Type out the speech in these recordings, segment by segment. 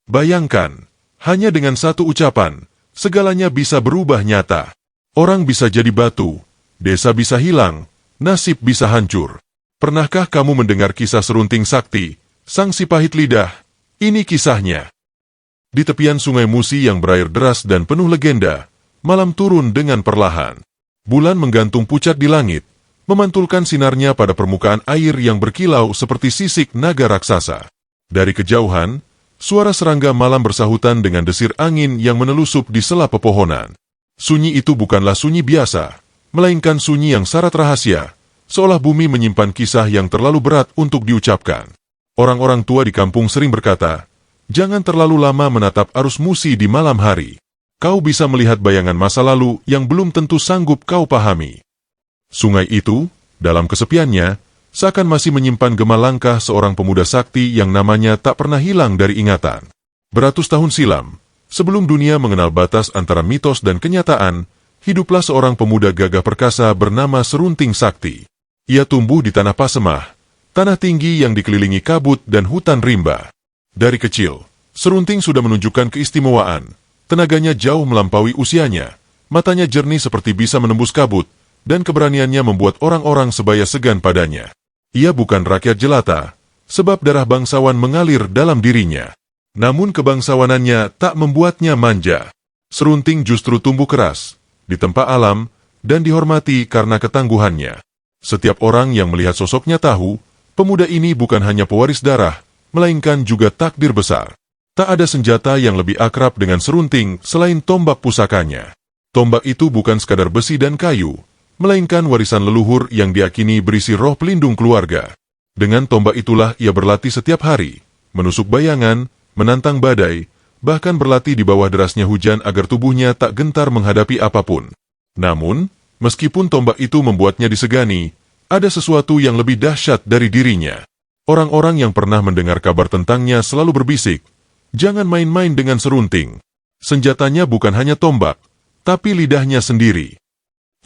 Bayangkan, hanya dengan satu ucapan, segalanya bisa berubah nyata. Orang bisa jadi batu, desa bisa hilang, nasib bisa hancur. Pernahkah kamu mendengar kisah serunting sakti, sang si pahit lidah? Ini kisahnya. Di tepian sungai Musi yang berair deras dan penuh legenda, malam turun dengan perlahan. Bulan menggantung pucat di langit, memantulkan sinarnya pada permukaan air yang berkilau seperti sisik naga raksasa. Dari kejauhan, suara serangga malam bersahutan dengan desir angin yang menelusup di sela pepohonan. Sunyi itu bukanlah sunyi biasa, melainkan sunyi yang syarat rahasia, seolah bumi menyimpan kisah yang terlalu berat untuk diucapkan. Orang-orang tua di kampung sering berkata, "Jangan terlalu lama menatap arus Musi di malam hari. Kau bisa melihat bayangan masa lalu yang belum tentu sanggup kau pahami." Sungai itu, dalam kesepiannya, seakan masih menyimpan gema langkah seorang pemuda sakti yang namanya tak pernah hilang dari ingatan. Beratus tahun silam, sebelum dunia mengenal batas antara mitos dan kenyataan, hiduplah seorang pemuda gagah perkasa bernama Serunting Sakti. Ia tumbuh di tanah Pasemah, tanah tinggi yang dikelilingi kabut dan hutan rimba. Dari kecil, Serunting sudah menunjukkan keistimewaan. Tenaganya jauh melampaui usianya, matanya jernih seperti bisa menembus kabut, dan keberaniannya membuat orang-orang sebaya segan padanya. Ia bukan rakyat jelata, sebab darah bangsawan mengalir dalam dirinya. Namun kebangsawanannya tak membuatnya manja. Serunting justru tumbuh keras, ditempa alam, dan dihormati karena ketangguhannya. Setiap orang yang melihat sosoknya tahu, pemuda ini bukan hanya pewaris darah, melainkan juga takdir besar. Tak ada senjata yang lebih akrab dengan Serunting selain tombak pusakanya. Tombak itu bukan sekadar besi dan kayu, melainkan warisan leluhur yang diyakini berisi roh pelindung keluarga. Dengan tombak itulah ia berlatih setiap hari, menusuk bayangan, menantang badai, bahkan berlatih di bawah derasnya hujan agar tubuhnya tak gentar menghadapi apapun. Namun, meskipun tombak itu membuatnya disegani, ada sesuatu yang lebih dahsyat dari dirinya. Orang-orang yang pernah mendengar kabar tentangnya selalu berbisik, "Jangan main-main dengan Serunting. Senjatanya bukan hanya tombak, tapi lidahnya sendiri."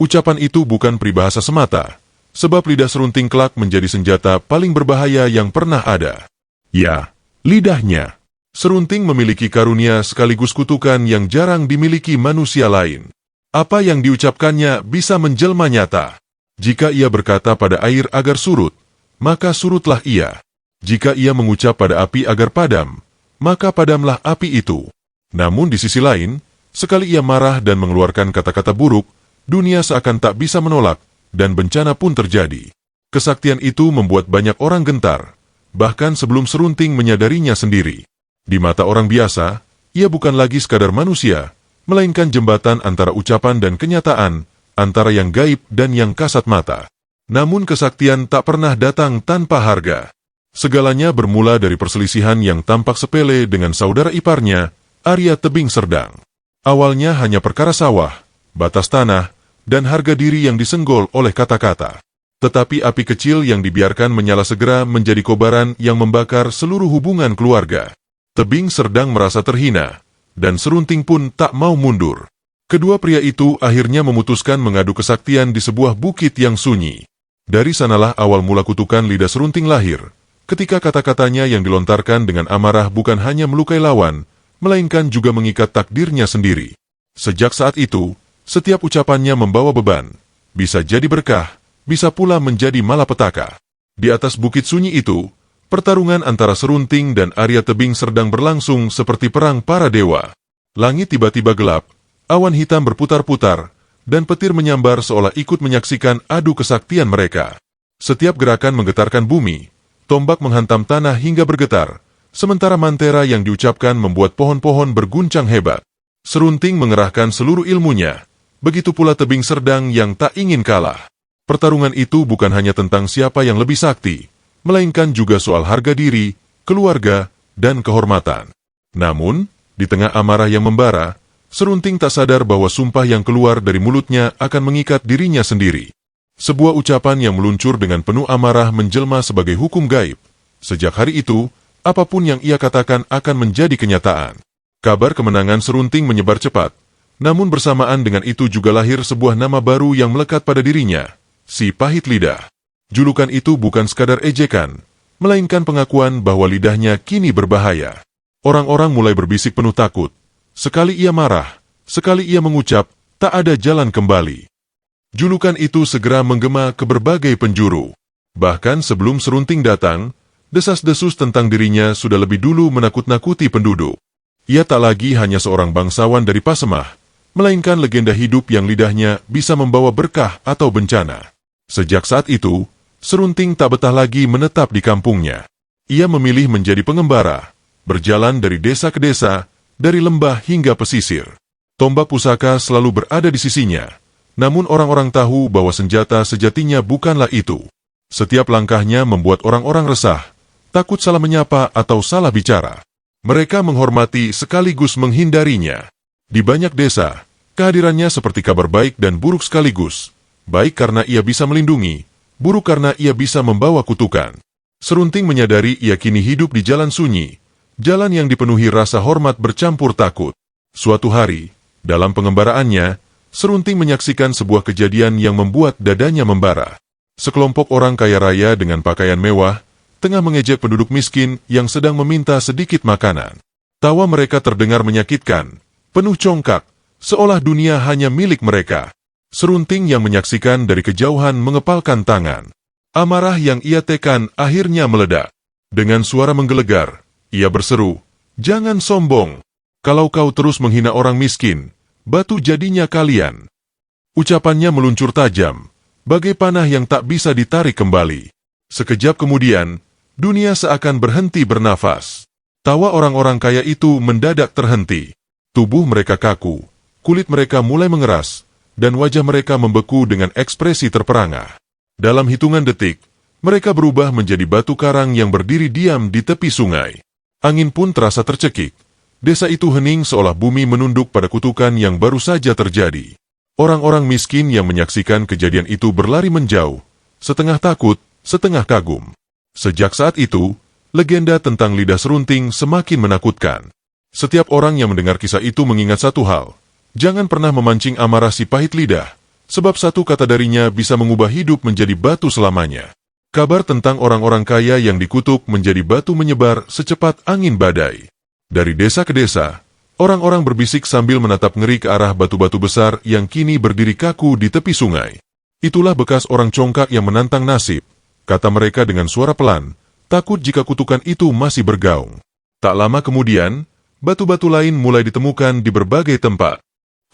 Ucapan itu bukan peribahasa semata, sebab lidah Serunting kelak menjadi senjata paling berbahaya yang pernah ada. Ya, lidahnya. Serunting memiliki karunia sekaligus kutukan yang jarang dimiliki manusia lain. Apa yang diucapkannya bisa menjelma nyata. Jika ia berkata pada air agar surut, maka surutlah ia. Jika ia mengucap pada api agar padam, maka padamlah api itu. Namun di sisi lain, sekali ia marah dan mengeluarkan kata-kata buruk, dunia seakan tak bisa menolak, dan bencana pun terjadi. Kesaktian itu membuat banyak orang gentar, bahkan sebelum Serunting menyadarinya sendiri. Di mata orang biasa, ia bukan lagi sekadar manusia, melainkan jembatan antara ucapan dan kenyataan, antara yang gaib dan yang kasat mata. Namun kesaktian tak pernah datang tanpa harga. Segalanya bermula dari perselisihan yang tampak sepele dengan saudara iparnya, Arya Tebing Serdang. Awalnya hanya perkara sawah, batas tanah, dan harga diri yang disenggol oleh kata-kata. Tetapi api kecil yang dibiarkan menyala segera menjadi kobaran yang membakar seluruh hubungan keluarga. Tebing Serdang merasa terhina, dan Serunting pun tak mau mundur. Kedua pria itu akhirnya memutuskan mengadu kesaktian di sebuah bukit yang sunyi. Dari sanalah awal mula kutukan lidah Serunting lahir, ketika kata-katanya yang dilontarkan dengan amarah bukan hanya melukai lawan, melainkan juga mengikat takdirnya sendiri. Sejak saat itu, setiap ucapannya membawa beban, bisa jadi berkah, bisa pula menjadi malapetaka. Di atas bukit sunyi itu, pertarungan antara Serunting dan Arya Tebing Serdang berlangsung seperti perang para dewa. Langit tiba-tiba gelap, awan hitam berputar-putar, dan petir menyambar seolah ikut menyaksikan adu kesaktian mereka. Setiap gerakan menggetarkan bumi, tombak menghantam tanah hingga bergetar, sementara mantera yang diucapkan membuat pohon-pohon berguncang hebat. Serunting mengerahkan seluruh ilmunya, begitu pula Tebing Serdang yang tak ingin kalah. Pertarungan itu bukan hanya tentang siapa yang lebih sakti, melainkan juga soal harga diri, keluarga, dan kehormatan. Namun, di tengah amarah yang membara, Serunting tak sadar bahwa sumpah yang keluar dari mulutnya akan mengikat dirinya sendiri. Sebuah ucapan yang meluncur dengan penuh amarah menjelma sebagai hukum gaib. Sejak hari itu, apapun yang ia katakan akan menjadi kenyataan. Kabar kemenangan Serunting menyebar cepat, namun bersamaan dengan itu juga lahir sebuah nama baru yang melekat pada dirinya, si Pahit Lidah. Julukan itu bukan sekadar ejekan, melainkan pengakuan bahwa lidahnya kini berbahaya. Orang-orang mulai berbisik penuh takut. Sekali ia marah, sekali ia mengucap, tak ada jalan kembali. Julukan itu segera menggema ke berbagai penjuru. Bahkan sebelum Serunting datang, desas-desus tentang dirinya sudah lebih dulu menakut-nakuti penduduk. Ia tak lagi hanya seorang bangsawan dari Pasemah, melainkan legenda hidup yang lidahnya bisa membawa berkah atau bencana. Sejak saat itu, Serunting tak betah lagi menetap di kampungnya. Ia memilih menjadi pengembara, berjalan dari desa ke desa, dari lembah hingga pesisir. Tombak pusaka selalu berada di sisinya, namun orang-orang tahu bahwa senjata sejatinya bukanlah itu. Setiap langkahnya membuat orang-orang resah, takut salah menyapa atau salah bicara. Mereka menghormati sekaligus menghindarinya. Di banyak desa, kehadirannya seperti kabar baik dan buruk sekaligus. Baik karena ia bisa melindungi, buruk karena ia bisa membawa kutukan. Serunting menyadari ia kini hidup di jalan sunyi, jalan yang dipenuhi rasa hormat bercampur takut. Suatu hari, dalam pengembaraannya, Serunting menyaksikan sebuah kejadian yang membuat dadanya membara. Sekelompok orang kaya raya dengan pakaian mewah, tengah mengejek penduduk miskin yang sedang meminta sedikit makanan. Tawa mereka terdengar menyakitkan, penuh congkak, seolah dunia hanya milik mereka. Serunting yang menyaksikan dari kejauhan mengepalkan tangan. Amarah yang ia tekan akhirnya meledak. Dengan suara menggelegar, ia berseru, "Jangan sombong. Kalau kau terus menghina orang miskin, batu jadinya kalian." Ucapannya meluncur tajam, bagai panah yang tak bisa ditarik kembali. Sekejap kemudian, dunia seakan berhenti bernafas. Tawa orang-orang kaya itu mendadak terhenti. Tubuh mereka kaku, kulit mereka mulai mengeras, dan wajah mereka membeku dengan ekspresi terperangah. Dalam hitungan detik, mereka berubah menjadi batu karang yang berdiri diam di tepi sungai. Angin pun terasa tercekik. Desa itu hening seolah bumi menunduk pada kutukan yang baru saja terjadi. Orang-orang miskin yang menyaksikan kejadian itu berlari menjauh, setengah takut, setengah kagum. Sejak saat itu, legenda tentang lidah Serunting semakin menakutkan. Setiap orang yang mendengar kisah itu mengingat satu hal, jangan pernah memancing amarah si pahit lidah, sebab satu kata darinya bisa mengubah hidup menjadi batu selamanya. Kabar tentang orang-orang kaya yang dikutuk menjadi batu menyebar secepat angin badai. Dari desa ke desa, orang-orang berbisik sambil menatap ngeri ke arah batu-batu besar yang kini berdiri kaku di tepi sungai. Itulah bekas orang congkak yang menantang nasib, kata mereka dengan suara pelan, takut jika kutukan itu masih bergaung. Tak lama kemudian, batu-batu lain mulai ditemukan di berbagai tempat.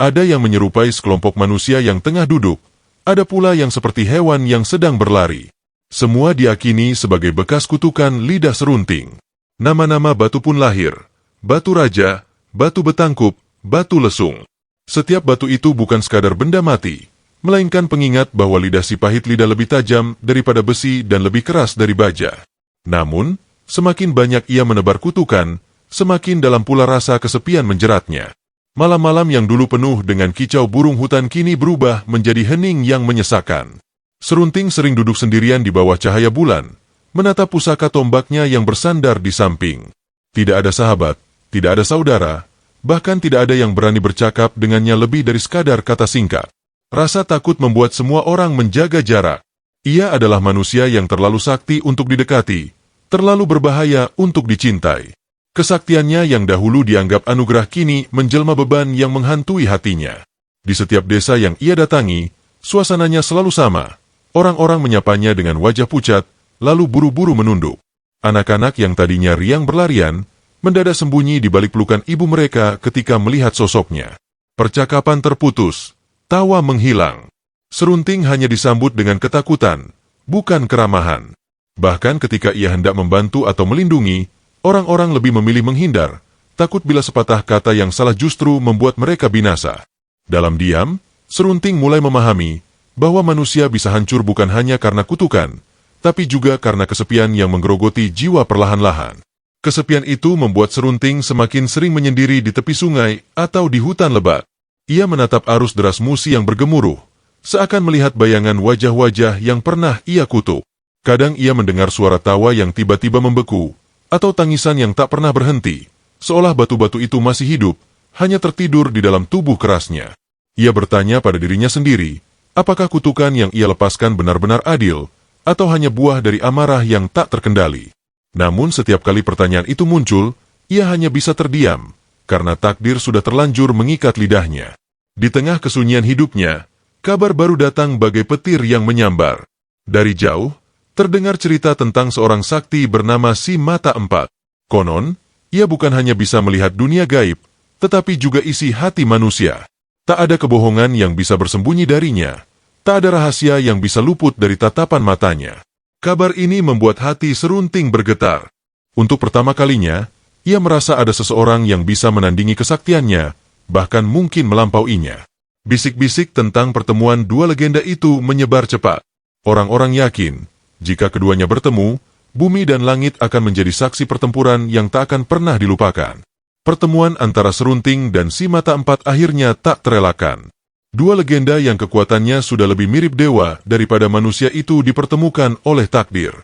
Ada yang menyerupai sekelompok manusia yang tengah duduk, ada pula yang seperti hewan yang sedang berlari. Semua diakini sebagai bekas kutukan lidah Serunting. Nama-nama batu pun lahir. Batu Raja, Batu Betangkup, Batu Lesung. Setiap batu itu bukan sekadar benda mati, melainkan pengingat bahwa lidah si pahit lidah lebih tajam daripada besi dan lebih keras dari baja. Namun, semakin banyak ia menebar kutukan, semakin dalam pula rasa kesepian menjeratnya. Malam-malam yang dulu penuh dengan kicau burung hutan kini berubah menjadi hening yang menyesakan. Serunting sering duduk sendirian di bawah cahaya bulan, menatap pusaka tombaknya yang bersandar di samping. Tidak ada sahabat, tidak ada saudara, bahkan tidak ada yang berani bercakap dengannya lebih dari sekadar kata singkat. Rasa takut membuat semua orang menjaga jarak. Ia adalah manusia yang terlalu sakti untuk didekati, terlalu berbahaya untuk dicintai. Kesaktiannya yang dahulu dianggap anugerah kini menjelma beban yang menghantui hatinya. Di setiap desa yang ia datangi, suasananya selalu sama. Orang-orang menyapanya dengan wajah pucat, lalu buru-buru menunduk. Anak-anak yang tadinya riang berlarian, mendadak sembunyi di balik pelukan ibu mereka ketika melihat sosoknya. Percakapan terputus, tawa menghilang. Serunting hanya disambut dengan ketakutan, bukan keramahan. Bahkan ketika ia hendak membantu atau melindungi, orang-orang lebih memilih menghindar, takut bila sepatah kata yang salah justru membuat mereka binasa. Dalam diam, Serunting mulai memahami bahwa manusia bisa hancur bukan hanya karena kutukan, tapi juga karena kesepian yang menggerogoti jiwa perlahan-lahan. Kesepian itu membuat Serunting semakin sering menyendiri di tepi sungai atau di hutan lebat. Ia menatap arus deras musi yang bergemuruh, seakan melihat bayangan wajah-wajah yang pernah ia kutuk. Kadang ia mendengar suara tawa yang tiba-tiba membeku, atau tangisan yang tak pernah berhenti, seolah batu-batu itu masih hidup, hanya tertidur di dalam tubuh kerasnya. Ia bertanya pada dirinya sendiri, apakah kutukan yang ia lepaskan benar-benar adil, atau hanya buah dari amarah yang tak terkendali. Namun setiap kali pertanyaan itu muncul, ia hanya bisa terdiam, karena takdir sudah terlanjur mengikat lidahnya. Di tengah kesunyian hidupnya, kabar baru datang bagai petir yang menyambar. Dari jauh, terdengar cerita tentang seorang sakti bernama Si Mata Empat. Konon, ia bukan hanya bisa melihat dunia gaib, tetapi juga isi hati manusia. Tak ada kebohongan yang bisa bersembunyi darinya. Tak ada rahasia yang bisa luput dari tatapan matanya. Kabar ini membuat hati Serunting bergetar. Untuk pertama kalinya, ia merasa ada seseorang yang bisa menandingi kesaktiannya, bahkan mungkin melampauinya. Bisik-bisik tentang pertemuan dua legenda itu menyebar cepat. Orang-orang yakin, jika keduanya bertemu, bumi dan langit akan menjadi saksi pertempuran yang tak akan pernah dilupakan. Pertemuan antara Serunting dan Si Mata Empat akhirnya tak terelakkan. Dua legenda yang kekuatannya sudah lebih mirip dewa daripada manusia itu dipertemukan oleh takdir.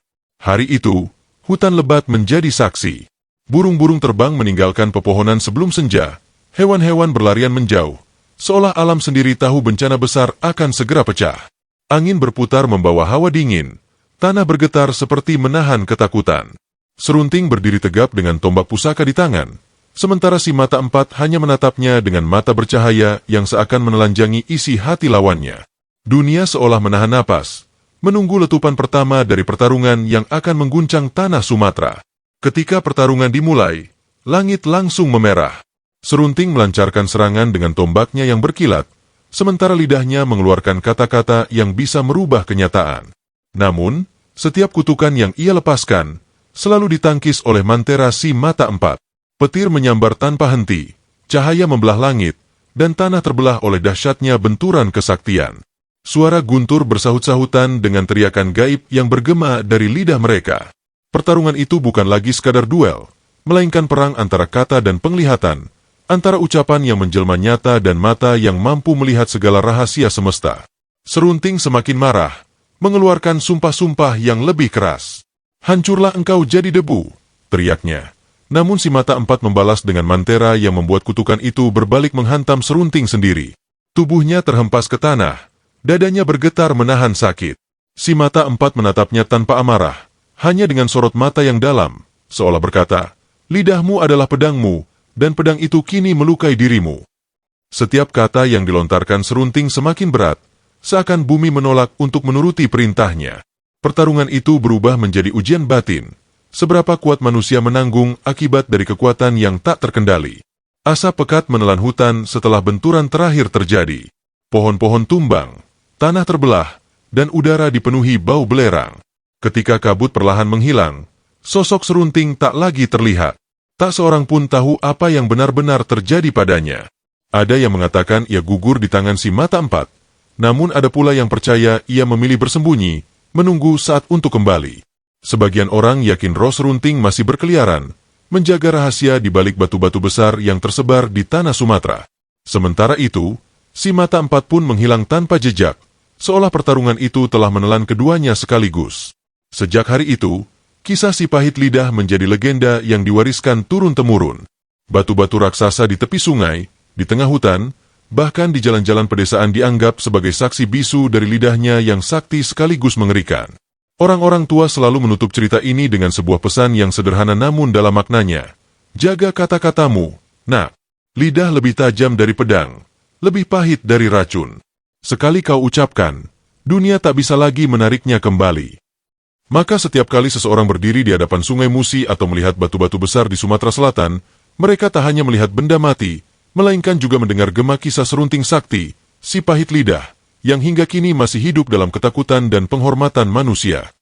Hari itu, hutan lebat menjadi saksi. Burung-burung terbang meninggalkan pepohonan sebelum senja. Hewan-hewan berlarian menjauh, seolah alam sendiri tahu bencana besar akan segera pecah. Angin berputar membawa hawa dingin, tanah bergetar seperti menahan ketakutan. Serunting berdiri tegap dengan tombak pusaka di tangan, sementara Si Mata Empat hanya menatapnya dengan mata bercahaya yang seakan menelanjangi isi hati lawannya. Dunia seolah menahan napas, menunggu letupan pertama dari pertarungan yang akan mengguncang tanah Sumatera. Ketika pertarungan dimulai, langit langsung memerah. Serunting melancarkan serangan dengan tombaknya yang berkilat, sementara lidahnya mengeluarkan kata-kata yang bisa merubah kenyataan. Namun, setiap kutukan yang ia lepaskan, selalu ditangkis oleh mantera Si Mata Empat. Petir menyambar tanpa henti, cahaya membelah langit, dan tanah terbelah oleh dahsyatnya benturan kesaktian. Suara guntur bersahut-sahutan dengan teriakan gaib yang bergema dari lidah mereka. Pertarungan itu bukan lagi sekadar duel, melainkan perang antara kata dan penglihatan, antara ucapan yang menjelma nyata dan mata yang mampu melihat segala rahasia semesta. Serunting semakin marah, mengeluarkan sumpah-sumpah yang lebih keras. "Hancurlah engkau jadi debu," teriaknya. Namun Si Mata Empat membalas dengan mantera yang membuat kutukan itu berbalik menghantam Serunting sendiri. Tubuhnya terhempas ke tanah, dadanya bergetar menahan sakit. Si Mata Empat menatapnya tanpa amarah, hanya dengan sorot mata yang dalam, seolah berkata, "Lidahmu adalah pedangmu, dan pedang itu kini melukai dirimu." Setiap kata yang dilontarkan Serunting semakin berat, seakan bumi menolak untuk menuruti perintahnya. Pertarungan itu berubah menjadi ujian batin. Seberapa kuat manusia menanggung akibat dari kekuatan yang tak terkendali. Asap pekat menelan hutan setelah benturan terakhir terjadi. Pohon-pohon tumbang, tanah terbelah, dan udara dipenuhi bau belerang. Ketika kabut perlahan menghilang, sosok Serunting tak lagi terlihat. Tak seorang pun tahu apa yang benar-benar terjadi padanya. Ada yang mengatakan ia gugur di tangan Si Mata Empat, namun ada pula yang percaya ia memilih bersembunyi, menunggu saat untuk kembali. Sebagian orang yakin roh Serunting masih berkeliaran, menjaga rahasia di balik batu-batu besar yang tersebar di tanah Sumatera. Sementara itu, Si Mata Empat pun menghilang tanpa jejak, seolah pertarungan itu telah menelan keduanya sekaligus. Sejak hari itu, kisah si pahit lidah menjadi legenda yang diwariskan turun-temurun. Batu-batu raksasa di tepi sungai, di tengah hutan, bahkan di jalan-jalan pedesaan dianggap sebagai saksi bisu dari lidahnya yang sakti sekaligus mengerikan. Orang-orang tua selalu menutup cerita ini dengan sebuah pesan yang sederhana namun dalam maknanya. Jaga kata-katamu, nak. Lidah lebih tajam dari pedang, lebih pahit dari racun. Sekali kau ucapkan, dunia tak bisa lagi menariknya kembali. Maka setiap kali seseorang berdiri di hadapan Sungai Musi atau melihat batu-batu besar di Sumatera Selatan, mereka tak hanya melihat benda mati, melainkan juga mendengar gema kisah Serunting Sakti, si pahit lidah, yang hingga kini masih hidup dalam ketakutan dan penghormatan manusia.